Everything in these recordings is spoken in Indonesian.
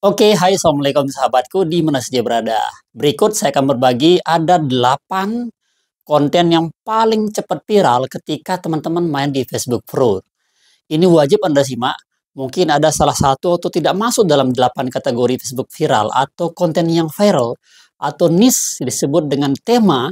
Oke, hai assalamualaikum sahabatku di mana saja berada. Berikut saya akan berbagi ada 8 konten yang paling cepat viral ketika teman-teman main di Facebook Pro. Ini wajib Anda simak. Mungkin ada salah satu atau tidak masuk dalam 8 kategori Facebook viral atau konten yang viral atau niche disebut dengan tema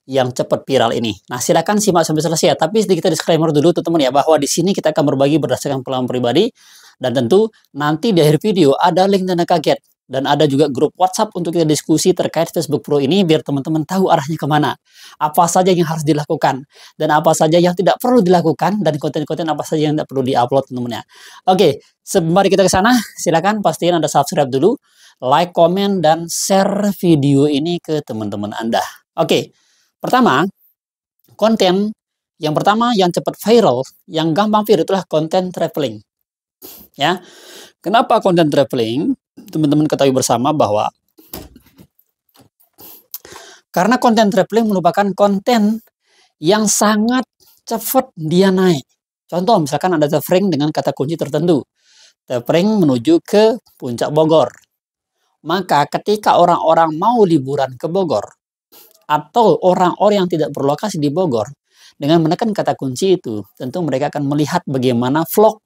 yang cepat viral ini. Nah, silakan simak sampai selesai ya. Tapi sedikit disclaimer dulu teman-teman ya, bahwa di sini kita akan berbagi berdasarkan pengalaman pribadi dan tentu nanti di akhir video ada link tanda kaget dan ada juga grup WhatsApp untuk kita diskusi terkait Facebook Pro ini biar teman-teman tahu arahnya kemana. Apa saja yang harus dilakukan dan apa saja yang tidak perlu dilakukan dan konten-konten apa saja yang tidak perlu diupload teman-teman ya. Oke, sebelum kita ke sana, silakan pastiin Anda subscribe dulu, like, komen, dan share video ini ke teman-teman Anda. Oke, pertama, konten yang pertama yang cepat viral, yang gampang viral itulah konten traveling. Ya, kenapa konten traveling? Teman-teman ketahui bersama bahwa karena konten traveling merupakan konten yang sangat cepat dia naik. Contoh, misalkan ada traveling dengan kata kunci tertentu. Traveling menuju ke Puncak Bogor. Maka ketika orang-orang mau liburan ke Bogor, atau orang-orang yang tidak berlokasi di Bogor, dengan menekan kata kunci itu, tentu mereka akan melihat bagaimana vlog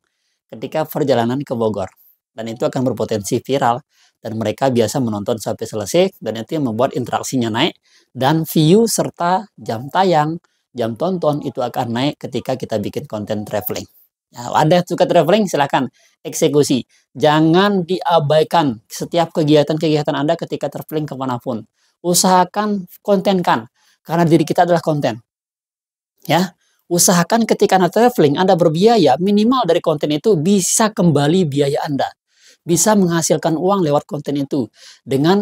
ketika perjalanan ke Bogor. Dan itu akan berpotensi viral. Dan mereka biasa menonton sampai selesai. Dan itu yang membuat interaksinya naik. Dan view serta jam tayang, jam tonton itu akan naik ketika kita bikin konten traveling. Ya, ada yang suka traveling, silahkan eksekusi. Jangan diabaikan setiap kegiatan-kegiatan Anda ketika traveling kemanapun. Usahakan kontenkan. Karena diri kita adalah konten. Ya, usahakan ketika Anda traveling, Anda berbiaya, minimal dari konten itu bisa kembali biaya Anda. Bisa menghasilkan uang lewat konten itu. Dengan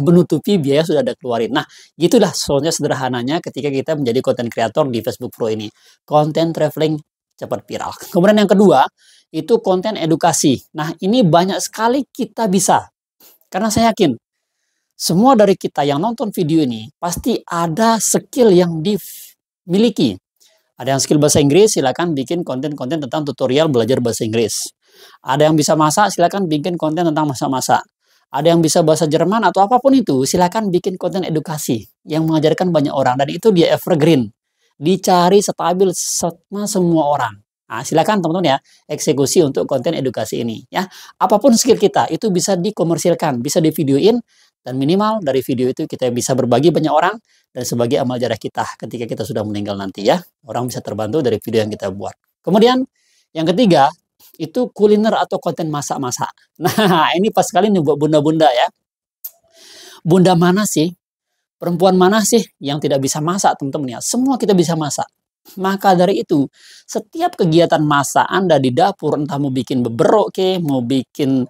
menutupi biaya sudah ada keluarin. Nah, gitulah soalnya sederhananya ketika kita menjadi konten kreator di Facebook Pro ini. Konten traveling cepat viral. Kemudian yang kedua, itu konten edukasi. Nah, ini banyak sekali kita bisa. Karena saya yakin, semua dari kita yang nonton video ini, pasti ada skill yang dimiliki. Ada yang skill bahasa Inggris, silakan bikin konten-konten tentang tutorial belajar bahasa Inggris. Ada yang bisa masak, silakan bikin konten tentang masak-masak. Ada yang bisa bahasa Jerman atau apapun itu, silakan bikin konten edukasi yang mengajarkan banyak orang. Dan itu dia evergreen. Dicari stabil sama semua orang. Nah, silakan teman-teman ya, eksekusi untuk konten edukasi ini. Ya, apapun skill kita, itu bisa dikomersilkan, bisa divideoin, dan minimal dari video itu kita bisa berbagi banyak orang dan sebagai amal jarah kita ketika kita sudah meninggal nanti ya. Orang bisa terbantu dari video yang kita buat. Kemudian yang ketiga itu kuliner atau konten masak-masak. Nah, ini pas sekali nih buat bunda-bunda ya. Bunda mana sih? Perempuan mana sih yang tidak bisa masak teman-teman ya? Semua kita bisa masak. Maka dari itu, setiap kegiatan masak Anda di dapur, entah mau bikin beberok ke, mau bikin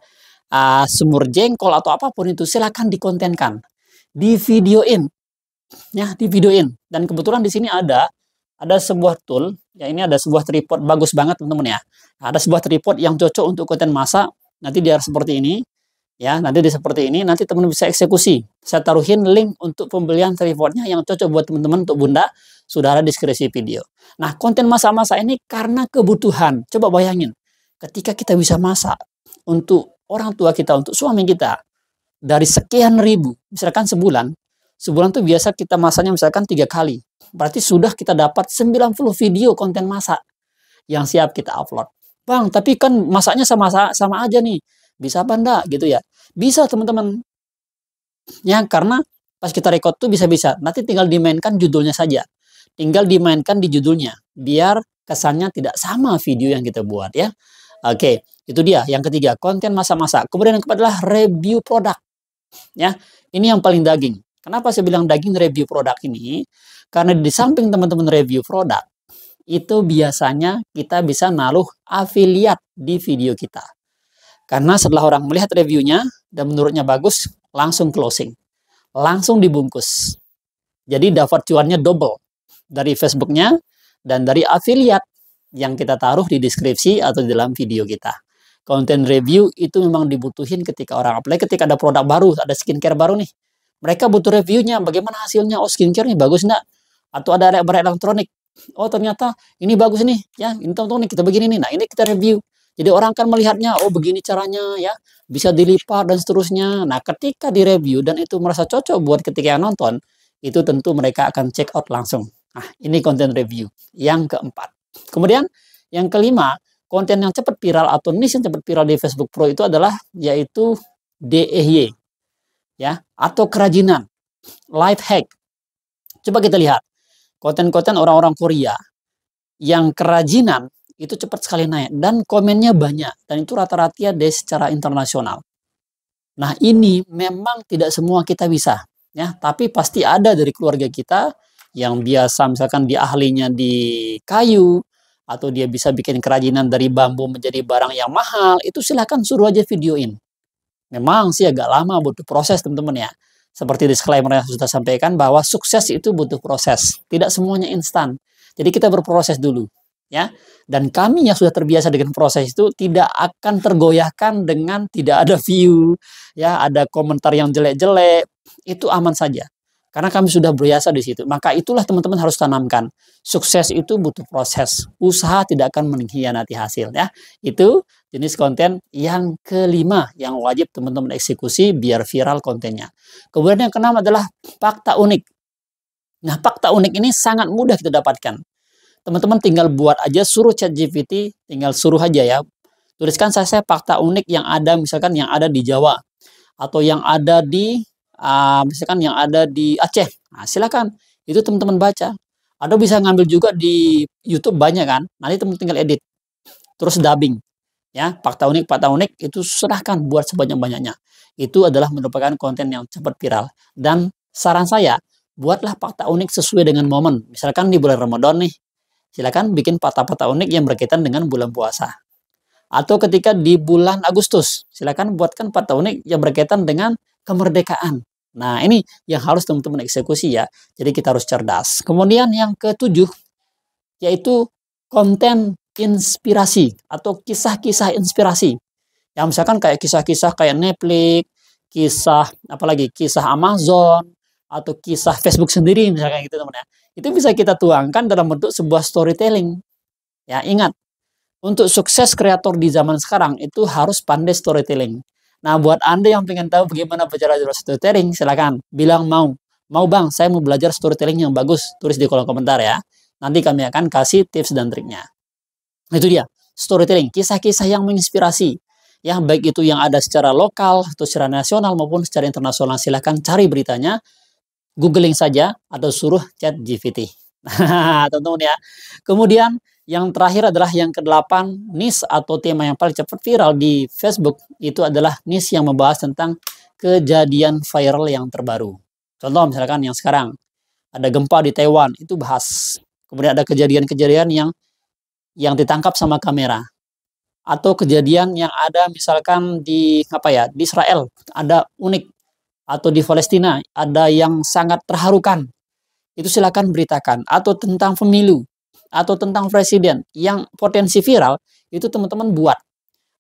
semur jengkol atau apapun itu, silakan dikontenkan, di videoin, ya, di videoin. Dan kebetulan di sini ada sebuah tool, ya ini ada sebuah tripod bagus banget teman-teman ya. Ada sebuah tripod yang cocok untuk konten masak. Nanti dia seperti ini, ya, nanti dia seperti ini. Nanti teman-teman bisa eksekusi. Saya taruhin link untuk pembelian tripodnya yang cocok buat teman-teman untuk bunda, sudah ada di deskripsi video. Nah, konten masak-masak ini karena kebutuhan. Coba bayangin, ketika kita bisa masak untuk orang tua kita, untuk suami kita, dari sekian ribu, misalkan sebulan tuh biasa kita masaknya misalkan 3 kali. Berarti sudah kita dapat 90 video konten masak yang siap kita upload. Bang, tapi kan masaknya sama aja nih. Bisa apa enggak gitu ya? Bisa teman-teman. Ya, karena pas kita record tuh bisa-bisa. Nanti tinggal dimainkan judulnya saja. Tinggal dimainkan di judulnya. Biar kesannya tidak sama video yang kita buat ya. Oke, itu dia yang ketiga, konten masak-masak. Kemudian yang keempat adalah review produk. Ya, ini yang paling daging. Kenapa saya bilang daging review produk ini? Karena di samping teman-teman review produk, itu biasanya kita bisa naruh afiliat di video kita. Karena setelah orang melihat reviewnya dan menurutnya bagus, langsung closing. Langsung dibungkus. Jadi dapat cuannya double dari Facebooknya dan dari afiliat yang kita taruh di deskripsi atau di dalam video kita. Konten review itu memang dibutuhin ketika orang apply, ketika ada produk baru, ada skincare baru nih. Mereka butuh reviewnya, bagaimana hasilnya, oh skincare nih bagus enggak? Atau ada barang elektronik, oh ternyata ini bagus nih, ya ini tonton nih kita begini nih, nah ini kita review. Jadi orang akan melihatnya, oh begini caranya ya, bisa dilipat dan seterusnya. Nah, ketika direview dan itu merasa cocok buat ketika yang nonton, itu tentu mereka akan check out langsung. Nah, ini konten review yang keempat. Kemudian yang kelima, konten yang cepat viral atau niche yang cepat viral di Facebook Pro itu adalah yaitu DIY ya, atau kerajinan, life hack. Coba kita lihat konten-konten orang-orang Korea yang kerajinan itu cepat sekali naik dan komennya banyak dan itu rata-rata deh secara internasional. Nah, ini memang tidak semua kita bisa ya, tapi pasti ada dari keluarga kita yang biasa misalkan dia ahlinya di kayu atau dia bisa bikin kerajinan dari bambu menjadi barang yang mahal, itu silahkan suruh aja videoin. Memang sih agak lama, butuh proses teman-teman ya. Seperti disclaimer yang sudah sampaikan bahwa sukses itu butuh proses, tidak semuanya instan. Jadi kita berproses dulu ya. Dan kami yang sudah terbiasa dengan proses itu tidak akan tergoyahkan dengan tidak ada view, ya, ada komentar yang jelek-jelek, itu aman saja. Karena kami sudah berbiasa di situ. Maka itulah teman-teman harus tanamkan. Sukses itu butuh proses. Usaha tidak akan mengkhianati hasil ya. Itu jenis konten yang kelima yang wajib teman-teman eksekusi biar viral kontennya. Kemudian yang keenam adalah fakta unik. Nah, fakta unik ini sangat mudah kita dapatkan. Teman-teman tinggal buat aja, suruh ChatGPT, tinggal suruh aja ya. Tuliskan saya fakta unik yang ada, misalkan yang ada di Jawa atau yang ada di misalkan yang ada di Aceh. Nah, silakan. Itu teman-teman baca. Atau bisa ngambil juga di YouTube banyak kan. Nanti teman-teman tinggal edit. Terus dubbing. Ya, fakta unik itu serahkan buat sebanyak-banyaknya. Itu adalah merupakan konten yang cepat viral. Dan saran saya, buatlah fakta unik sesuai dengan momen. Misalkan di bulan Ramadan nih, silakan bikin fakta-fakta unik yang berkaitan dengan bulan puasa. Atau ketika di bulan Agustus, silakan buatkan fakta unik yang berkaitan dengan kemerdekaan. Nah, ini yang harus teman-teman eksekusi ya. Jadi kita harus cerdas. Kemudian yang ketujuh, yaitu konten inspirasi atau kisah-kisah inspirasi. Yang misalkan kayak kisah-kisah kayak Netflix, kisah apalagi kisah Amazon, atau kisah Facebook sendiri misalkan gitu teman ya. Itu bisa kita tuangkan dalam bentuk sebuah storytelling. Ya, ingat, untuk sukses kreator di zaman sekarang itu harus pandai storytelling. Nah, buat Anda yang pengen tahu bagaimana belajar storytelling, silakan bilang mau. Mau bang, saya mau belajar storytelling yang bagus. Tulis di kolom komentar ya. Nanti kami akan kasih tips dan triknya. Itu dia, storytelling, kisah-kisah yang menginspirasi. Ya, baik itu yang ada secara lokal atau secara nasional maupun secara internasional. Silakan cari beritanya, googling saja atau suruh ChatGPT. Nah, teman-teman ya. Kemudian yang terakhir adalah yang ke-8, niche atau tema yang paling cepat viral di Facebook itu adalah niche yang membahas tentang kejadian viral yang terbaru. Contoh misalkan yang sekarang ada gempa di Taiwan, itu bahas. Kemudian ada kejadian-kejadian yang ditangkap sama kamera. Atau kejadian yang ada misalkan di di Israel ada unik, atau di Palestina ada yang sangat terharukan. Itu silakan beritakan. Atau tentang pemilu atau tentang presiden yang potensi viral, itu teman-teman buat,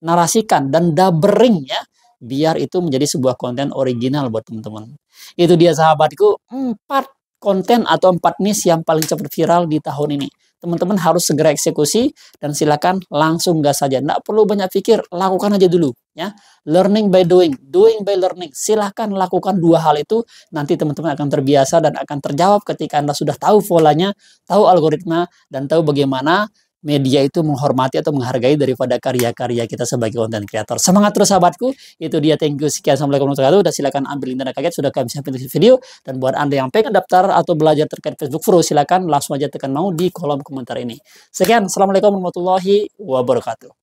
narasikan dan dubbering ya, biar itu menjadi sebuah konten original buat teman-teman. Itu dia sahabatku, 4 konten atau 4 niche yang paling cepat viral di tahun ini. Teman-teman harus segera eksekusi dan silakan langsung gas saja. Nggak perlu banyak pikir, lakukan aja dulu ya. Learning by doing, doing by learning. Silahkan lakukan 2 hal itu, nanti teman-teman akan terbiasa dan akan terjawab ketika Anda sudah tahu polanya, tahu algoritma, dan tahu bagaimana media itu menghormati atau menghargai daripada karya-karya kita sebagai content creator. Semangat terus sahabatku. Itu dia, thank you, sekian, assalamualaikum warahmatullahi wabarakatuh. Dan silakan ambil link dan kaget sudah kami siapin di video. Dan buat Anda yang pengen daftar atau belajar terkait Facebook Pro, silakan langsung aja tekan mau di kolom komentar ini. Sekian, assalamualaikum warahmatullahi wabarakatuh.